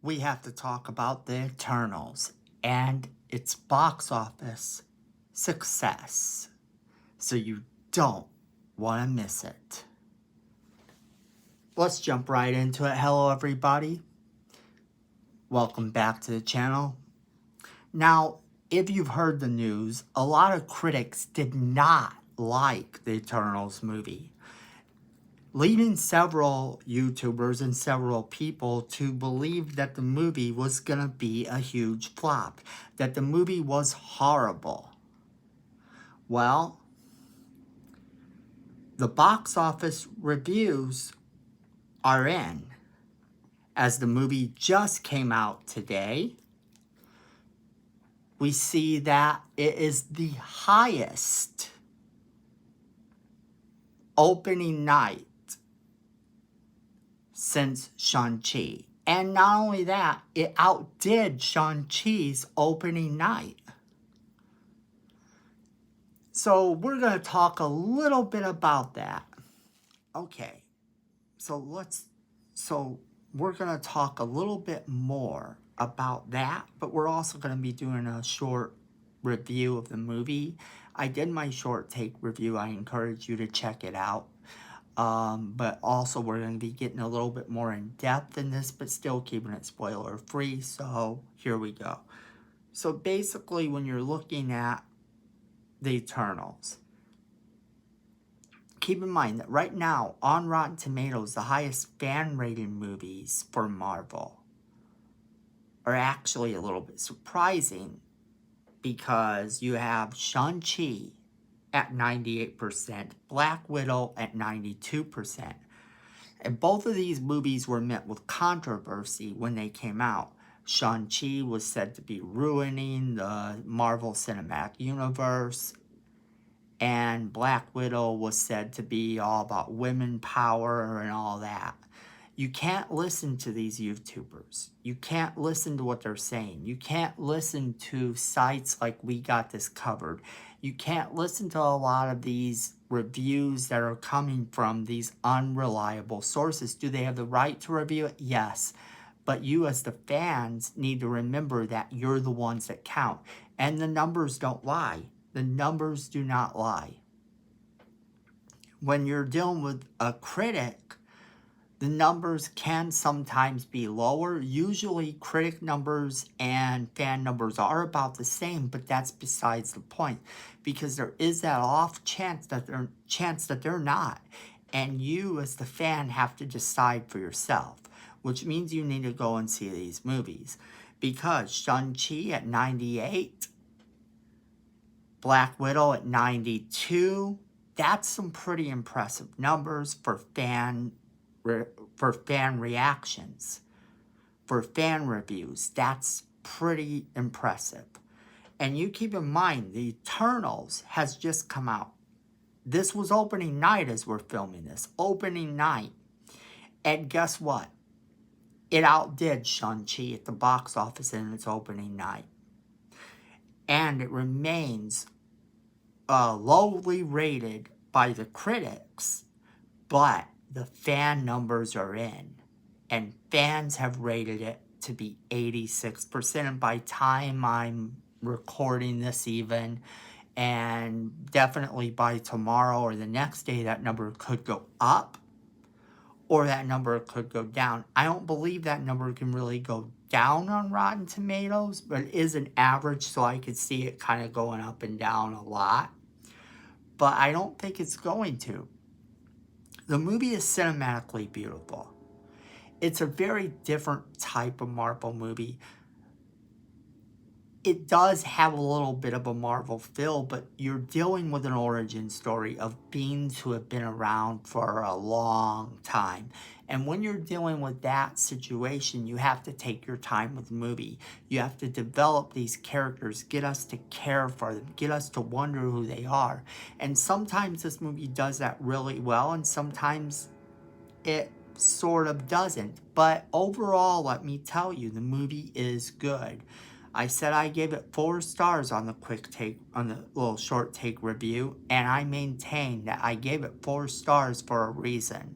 we have to talk about the Eternals and its box office success. So you don't want to miss it. Let's jump right into it. Hello, everybody. Welcome back to the channel. Now, if you've heard the news, a lot of critics did not like the Eternals movie, leading several YouTubers and several people to believe that the movie was going to be a huge flop, that the movie was horrible. Well, the box office reviews are in, as the movie just came out today. We see that it is the highest opening night since Shang-Chi. And not only that, it outdid Shang-Chi's opening night. So we're going to talk a little bit about that. Okay, so we're going to talk a little bit more about that, but we're also going to be doing a short review of the movie. I did my short take review. I encourage you to check it out. But also we're going to be getting a little bit more in depth in this, but still keeping it spoiler free. So here we go. So basically, when you're looking at the Eternals, keep in mind that right now on Rotten Tomatoes, the highest fan rated movies for Marvel are actually a little bit surprising, because you have Shang-Chi at 98%, Black Widow at 92%. And both of these movies were met with controversy when they came out. Shang-Chi was said to be ruining the Marvel Cinematic Universe, and Black Widow was said to be all about women power and all that. You can't listen to these YouTubers. You can't listen to what they're saying. You can't listen to sites like We Got This Covered. You can't listen to a lot of these reviews that are coming from these unreliable sources. Do they have the right to review it? Yes. But you as the fans need to remember that you're the ones that count. And the numbers don't lie. The numbers do not lie. When you're dealing with a critic, the numbers can sometimes be lower. Usually critic numbers and fan numbers are about the same, but that's besides the point, because there is that off chance that they're not. And you as the fan have to decide for yourself, which means you need to go and see these movies. Because Shang-Chi at 98, Black Widow at 92, that's some pretty impressive numbers for fan reactions, for fan reviews. That's pretty impressive. And you keep in mind, the Eternals has just come out. This was opening night as we're filming this. Opening night. And guess what? It outdid Shang-Chi at the box office in its opening night. And it remains lowly rated by the critics, but the fan numbers are in, and fans have rated it to be 86%. And by time I'm recording this even, and definitely by tomorrow or the next day, that number could go up or that number could go down. I don't believe that number can really go down on Rotten Tomatoes, but it is an average, so I could see it kind of going up and down a lot. But I don't think it's going to. The movie is cinematically beautiful. It's a very different type of Marvel movie. It does have a little bit of a Marvel feel, but you're dealing with an origin story of beings who have been around for a long time. And when you're dealing with that situation, you have to take your time with the movie. You have to develop these characters, get us to care for them, get us to wonder who they are. And sometimes this movie does that really well, and sometimes it sort of doesn't. But overall, let me tell you, the movie is good. I said I gave it 4 stars on the quick take, on the little short take review, and I maintain that I gave it 4 stars for a reason.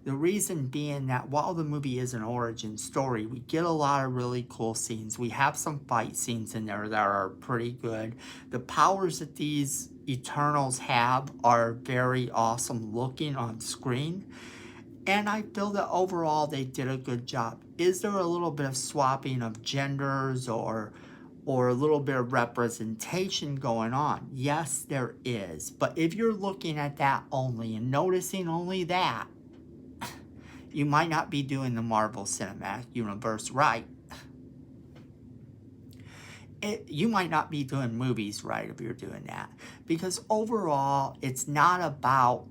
The reason being that while the movie is an origin story, we get a lot of really cool scenes. We have some fight scenes in there that are pretty good. The powers that these Eternals have are very awesome looking on screen. And I feel that overall they did a good job. Is there a little bit of swapping of genders or a little bit of representation going on? Yes, there is. But if you're looking at that only and noticing only that, you might not be doing the Marvel Cinematic Universe right. You might not be doing movies right if you're doing that. Because overall, it's not about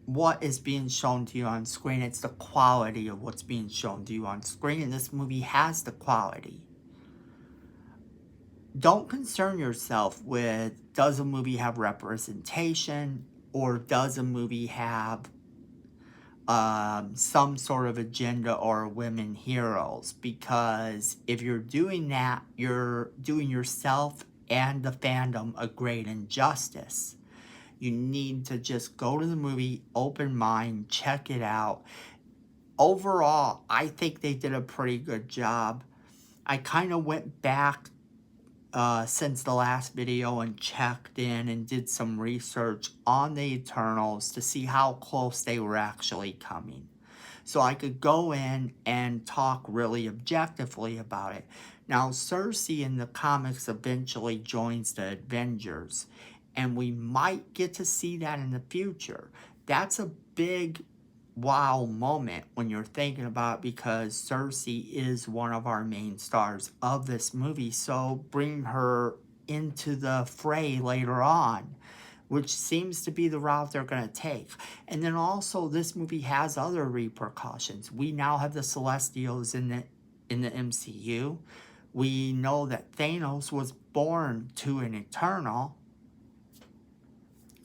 what is being shown to you on screen. It's the quality of what's being shown to you on screen. And this movie has the quality. Don't concern yourself with, does a movie have representation, or does a movie have some sort of agenda or women heroes, because if you're doing that, you're doing yourself and the fandom a great injustice. You need to just go to the movie, open mind, check it out. Overall, I think they did a pretty good job. I kind of went back since the last video and checked in and did some research on the Eternals to see how close they were actually coming. So I could go in and talk really objectively about it. Now, Cersei in the comics eventually joins the Avengers, and we might get to see that in the future. That's a big wow moment when you're thinking about it, because Cersei is one of our main stars of this movie. So bring her into the fray later on, which seems to be the route they're going to take. And then also this movie has other repercussions. We now have the Celestials in the MCU. We know that Thanos was born to an Eternal.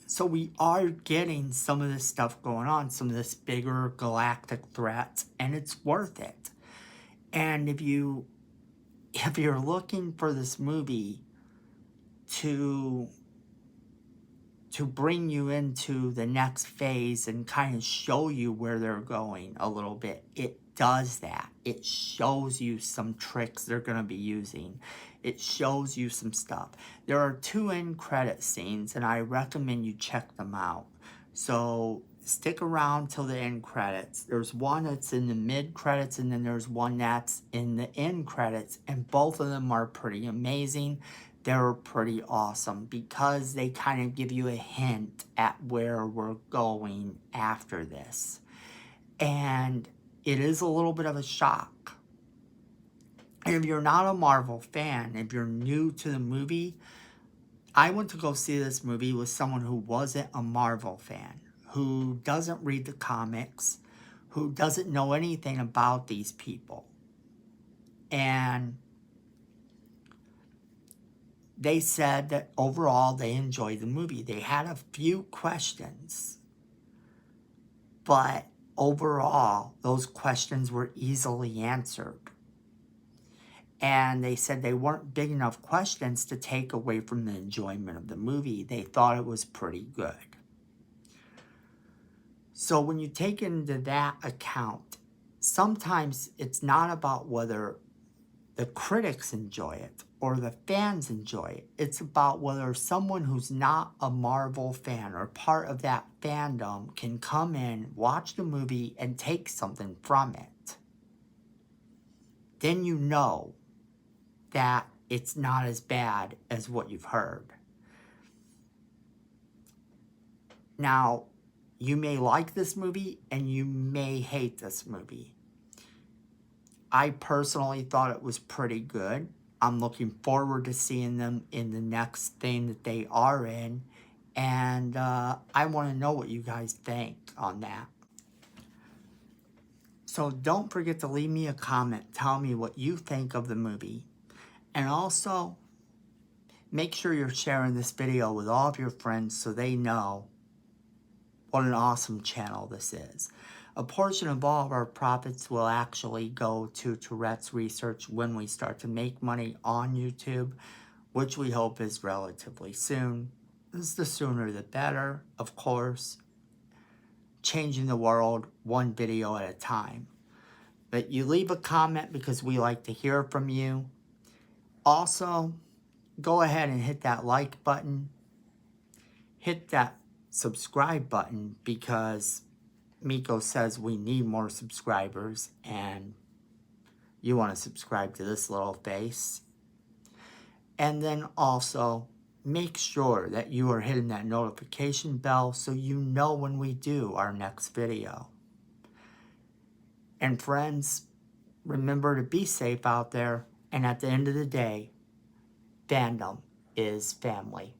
So we are getting some of this stuff going on, some of this bigger galactic threats, and it's worth it. And if you're looking for this movie to bring you into the next phase and kind of show you where they're going a little bit, it does that. It shows you some tricks they're going to be using. It shows you some stuff. There are 2 end credit scenes, and I recommend you check them out. So stick around till the end credits. There's one that's in the mid credits, and then there's one that's in the end credits, and both of them are pretty amazing. They're pretty awesome because they kind of give you a hint at where we're going after this. And it is a little bit of a shock. And if you're not a Marvel fan, if you're new to the movie, I went to go see this movie with someone who wasn't a Marvel fan, who doesn't read the comics, who doesn't know anything about these people. And they said that overall they enjoyed the movie. They had a few questions, but overall those questions were easily answered. And they said they weren't big enough questions to take away from the enjoyment of the movie. They thought it was pretty good. So when you take into that account, sometimes it's not about whether the critics enjoy it or the fans enjoy it. It's about whether someone who's not a Marvel fan or part of that fandom can come in, watch the movie, and take something from it. Then you know that it's not as bad as what you've heard. Now, you may like this movie and you may hate this movie. I personally thought it was pretty good. I'm looking forward to seeing them in the next thing that they are in. And I want to know what you guys think on that. So don't forget to leave me a comment. Tell me what you think of the movie. And also, make sure you're sharing this video with all of your friends so they know what an awesome channel this is. A portion of all of our profits will actually go to Tourette's research when we start to make money on YouTube, which we hope is relatively soon. The sooner the better, of course. changing the world one video at a time. But you leave a comment because we like to hear from you. Also, go ahead and hit that like button. Hit that subscribe button because Miko says we need more subscribers and you want to subscribe to this little face. And then also make sure that you are hitting that notification bell so you know when we do our next video. And friends, remember to be safe out there. And at the end of the day, fandom is family.